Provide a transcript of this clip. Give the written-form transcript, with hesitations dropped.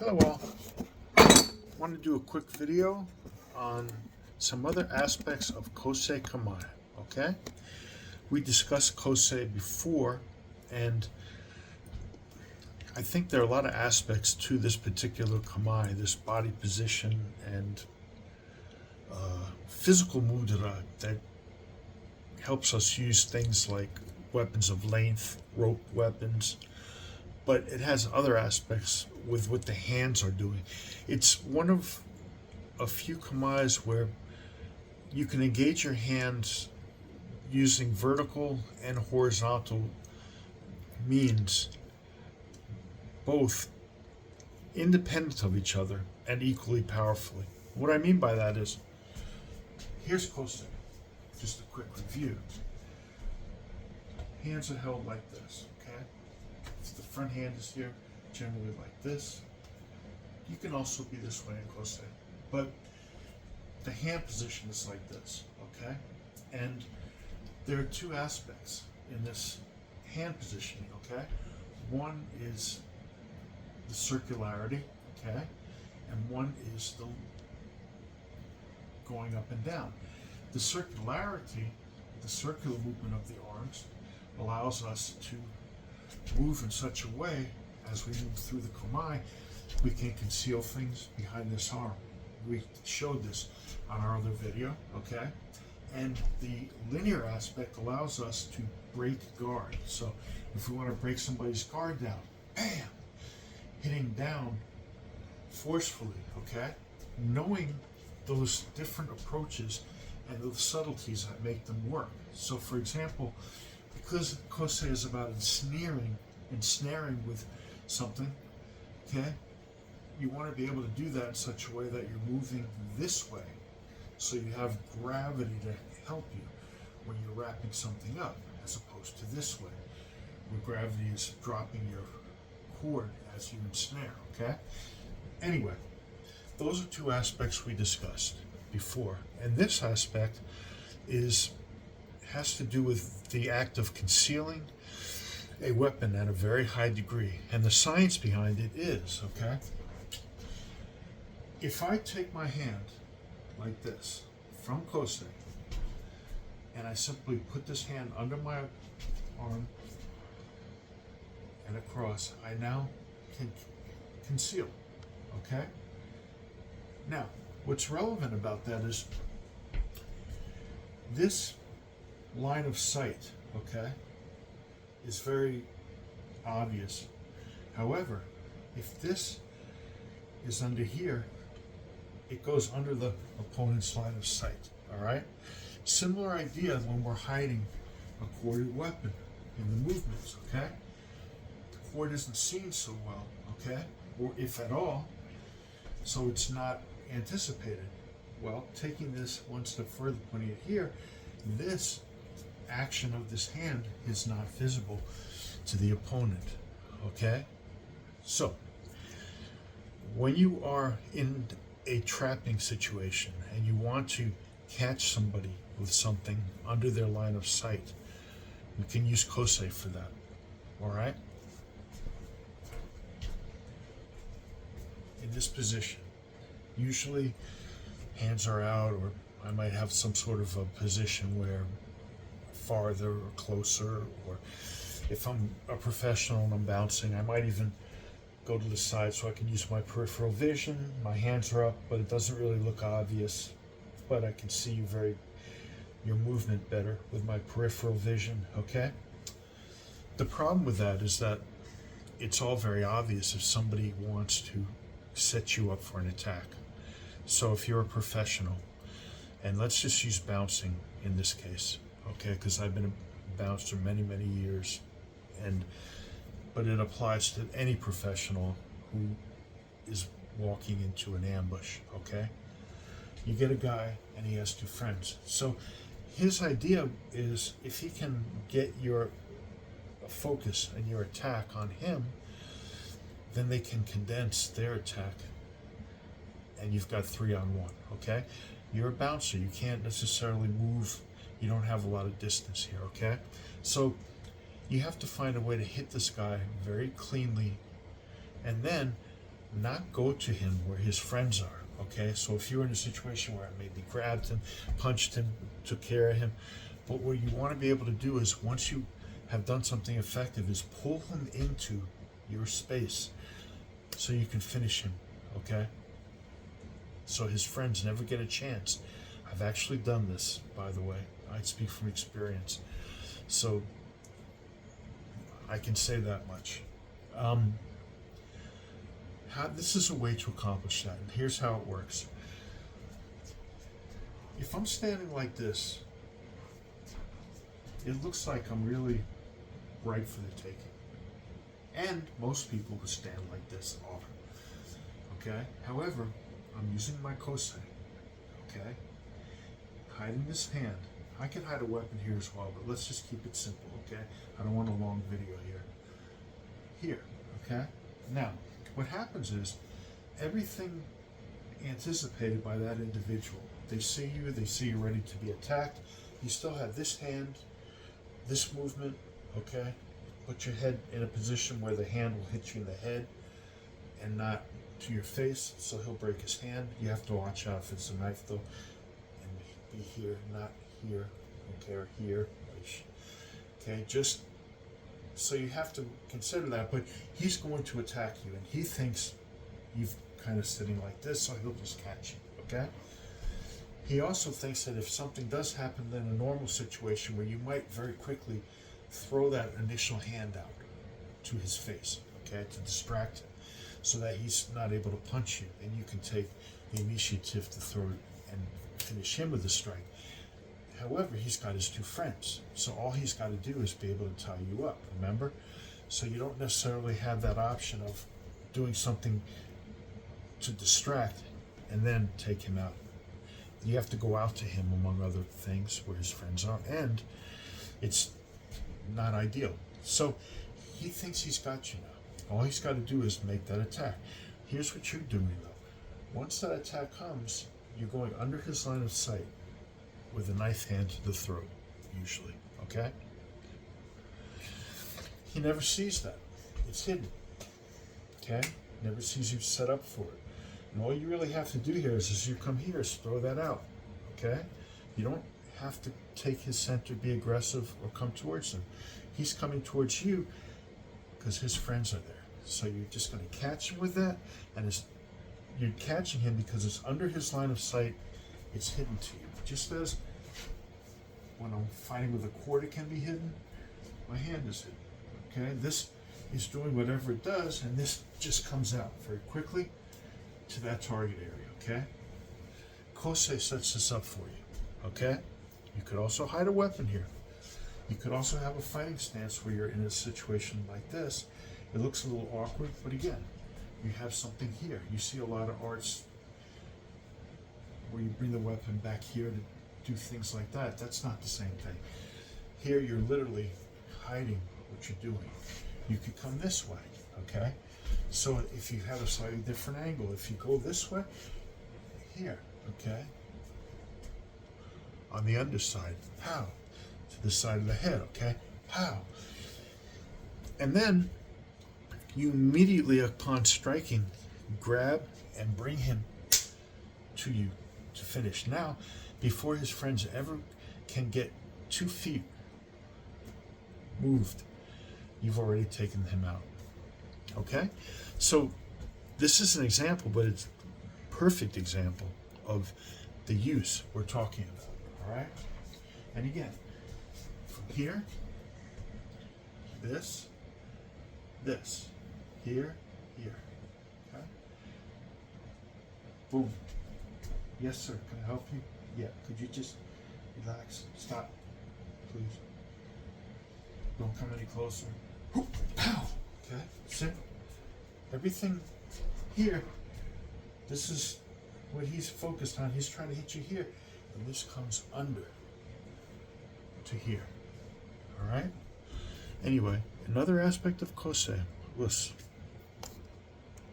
Hello all. I want to do a quick video on some other aspects of Kosei Kamae, okay? We discussed Kosei before, and I think there are a lot of aspects to this particular Kamae, this body position and physical mudra that helps us use things like weapons of length, rope weapons, but it has other aspects with what the hands are doing. It's one of a few kamaes where you can engage your hands using vertical and horizontal means, both independent of each other and equally powerfully. What I mean by that is, here's Kosei, just a quick review. Hands are held like this, okay? The front hand is here, generally like this. You can also be this way in Kosei, but the hand position is like this, okay? And there are two aspects in this hand positioning, okay? One is the circularity, okay? And one is the going up and down. The circularity, the circular movement of the arms, allows us to move in such a way as we move through the kamae, we can conceal things behind this arm. We showed this on our other video, okay? And the linear aspect allows us to break guard. So if we want to break somebody's guard down, bam, hitting down forcefully, okay? Knowing those different approaches and those subtleties that make them work. So for example, because Kosei is about ensnaring with something, okay, you want to be able to do that in such a way that you're moving this way, so you have gravity to help you when you're wrapping something up, as opposed to this way, where gravity is dropping your cord as you ensnare, okay? Anyway, those are two aspects we discussed before, and this aspect has to do with the act of concealing a weapon at a very high degree, and the science behind it is, okay, if I take my hand like this from Kosei and I simply put this hand under my arm and across, I now can conceal, okay? Now, what's relevant about that is this line of sight, okay, is very obvious. However, if this is under here, it goes under the opponent's line of sight, all right? Similar idea when we're hiding a corded weapon in the movements, okay? The cord isn't seen so well, okay? Or if at all, so it's not anticipated. Well, taking this one step further, putting it here, this action of this hand is not visible to the opponent, okay? So, when you are in a trapping situation and you want to catch somebody with something under their line of sight, you can use Kosei for that, all right? In this position, usually hands are out, or I might have some sort of a position where farther or closer, or if I'm a professional and I'm bouncing, I might even go to the side so I can use my peripheral vision. My hands are up, but it doesn't really look obvious, but I can see your movement better with my peripheral vision, okay? The problem with that is that it's all very obvious if somebody wants to set you up for an attack. So if you're a professional, and let's just use bouncing in this case, okay, because I've been a bouncer many years, but it applies to any professional who is walking into an ambush, okay? You get a guy and he has two friends. So his idea is, if he can get your focus and your attack on him, then they can condense their attack and you've got 3-on-1, okay? You're a bouncer, you can't necessarily move, you don't have a lot of distance here, okay? So you have to find a way to hit this guy very cleanly, and then not go to him where his friends are. Okay, so if you're in a situation where I maybe grabbed him, punched him, took care of him, but what you want to be able to do is, once you have done something effective, is pull him into your space so you can finish him. Okay, so his friends never get a chance. I've actually done this, by the way. I speak from experience, so I can say that much. This is a way to accomplish that, and here's how it works. If I'm standing like this, it looks like I'm really ripe for the taking. And most people would stand like this often. Okay? However, I'm using my Kosei. Okay? Hiding this hand. I can hide a weapon here as well, but let's just keep it simple, okay? I don't want a long video here. Here, okay? Now, what happens is, everything anticipated by that individual. They see you ready to be attacked. You still have this hand, this movement, okay? Put your head in a position where the hand will hit you in the head and not to your face, so he'll break his hand. You have to watch out if it's a knife though, and be here, not here, okay, or here, okay, just so you have to consider that. But he's going to attack you, and he thinks you're kind of sitting like this, so he'll just catch you, okay? He also thinks that if something does happen in a normal situation where you might very quickly throw that initial hand out to his face, okay, to distract him, so that he's not able to punch you, and you can take the initiative to throw it and finish him with a strike. However, he's got his two friends, so all he's got to do is be able to tie you up, remember? So you don't necessarily have that option of doing something to distract and then take him out. You have to go out to him, among other things, where his friends are, and it's not ideal. So he thinks he's got you now. All he's got to do is make that attack. Here's what you're doing, though. Once that attack comes, you're going under his line of sight with a knife hand to the throat, usually, okay? He never sees that. It's hidden, okay? Never sees you set up for it. And all you really have to do here is, as you come here, is throw that out, okay? You don't have to take his center, be aggressive, or come towards him. He's coming towards you because his friends are there. So you're just going to catch him with that, and you're catching him because it's under his line of sight. It's hidden to you. Just as when I'm fighting with a cord, it can be hidden, my hand is hidden, okay? This is doing whatever it does, and this just comes out very quickly to that target area, okay? Kosei sets this up for you, okay? You could also hide a weapon here. You could also have a fighting stance where you're in a situation like this. It looks a little awkward, but again, you have something here. You see a lot of arts where you bring the weapon back here to do things like that. That's not the same thing. Here, you're literally hiding what you're doing. You could come this way, okay? So if you have a slightly different angle, if you go this way, here, okay? On the underside, pow, to the side of the head, okay? Pow. And then you immediately, upon striking, grab and bring him to you to finish. Now, before his friends ever can get 2 feet moved, you've already taken him out. Okay? So this is an example, but it's a perfect example of the use we're talking about. All right? And again, from here, this, here, here. Okay? Boom. Yes, sir. Can I help you? Yeah. Could you just relax? Stop, please. Don't come any closer. Whoop, pow. Okay. Sit. Everything here. This is what he's focused on. He's trying to hit you here, and this comes under to here. All right. Anyway, another aspect of Kosei was